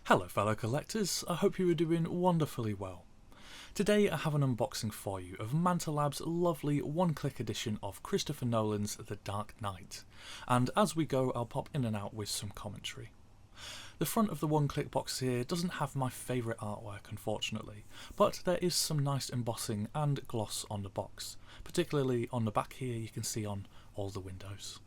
Hello fellow collectors, I hope you are doing wonderfully well. Today I have an unboxing for you of Manta Lab's lovely one-click edition of Christopher Nolan's The Dark Knight, and as we go I'll pop in and out with some commentary. The front of the one-click box here doesn't have my favourite artwork unfortunately, but there is some nice embossing and gloss on the box, particularly on the back here you can see on all the windows.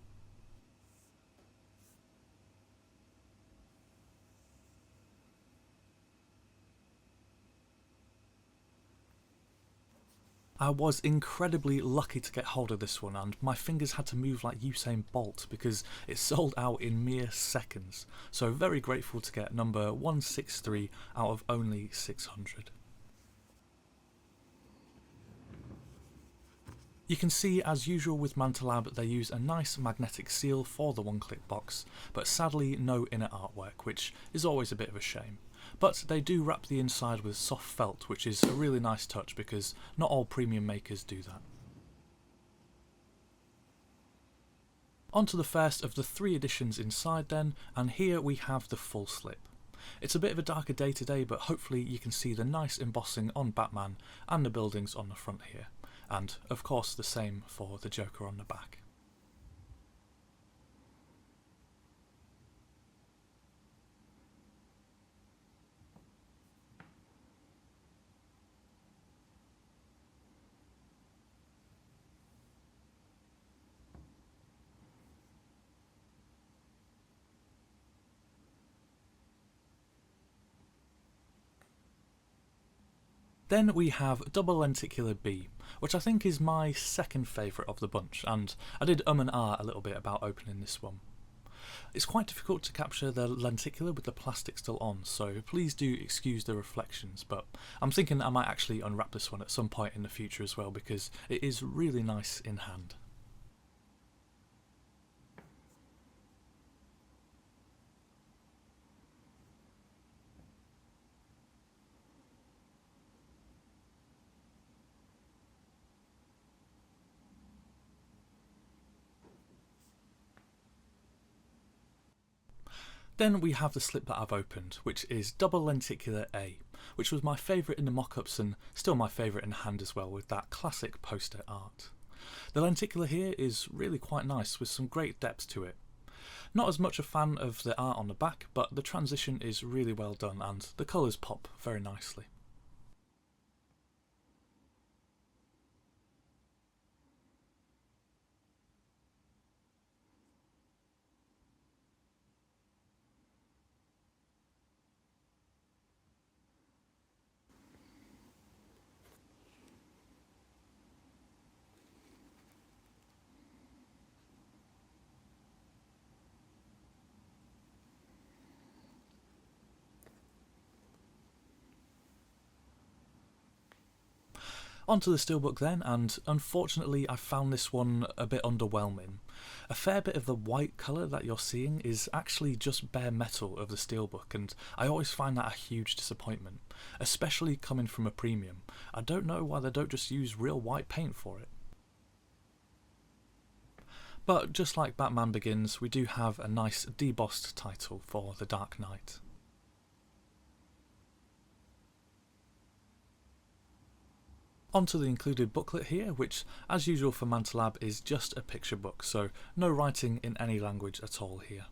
I was incredibly lucky to get hold of this one, and my fingers had to move like Usain Bolt because it sold out in mere seconds, so very grateful to get number 163 out of only 600. You can see, as usual with Manta Lab, they use a nice magnetic seal for the one-click box, but sadly no inner artwork, which is always a bit of a shame. But they do wrap the inside with soft felt, which is a really nice touch because not all premium makers do that. On to the first of the three editions inside then, and here we have the Fullslip. It's a bit of a darker day today, but hopefully you can see the nice embossing on Batman and the buildings on the front here. And of course the same for the Joker on the back. Then we have double Lenticular B, which I think is my second favourite of the bunch, and I did and ah a little bit about opening this one. It's quite difficult to capture the lenticular with the plastic still on, so please do excuse the reflections, but I'm thinking I might actually unwrap this one at some point in the future as well because it is really nice in hand. Then we have the slip that I've opened, which is double Lenticular A, which was my favourite in the mock-ups and still my favourite in hand as well with that classic poster art. The lenticular here is really quite nice with some great depth to it. Not as much a fan of the art on the back, but the transition is really well done and the colours pop very nicely. Onto the Steelbook then, and unfortunately I found this one a bit underwhelming. A fair bit of the white colour that you're seeing is actually just bare metal of the Steelbook, and I always find that a huge disappointment, especially coming from a premium. I don't know why they don't just use real white paint for it. But just like Batman Begins, we do have a nice debossed title for The Dark Knight. Onto the included booklet here, which as usual for Manta Lab is just a picture book, so no writing in any language at all here.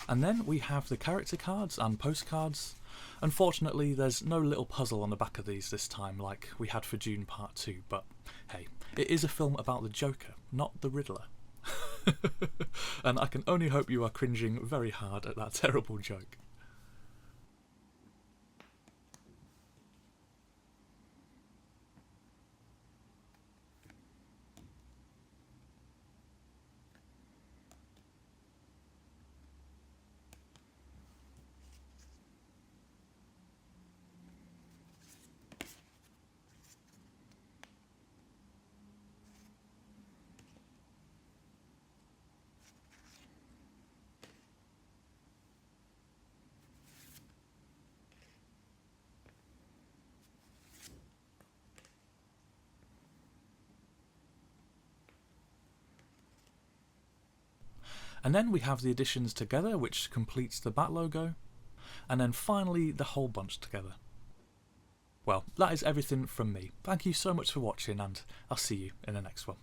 And then we have the character cards and postcards. Unfortunately there's no little puzzle on the back of these this time like we had for June Part 2, but hey, it is a film about the Joker, not the Riddler. And I can only hope you are cringing very hard at that terrible joke. And then we have the editions together, which completes the back logo, and then finally the whole bunch together. Well, that is everything from me. Thank you so much for watching, and I'll see you in the next one.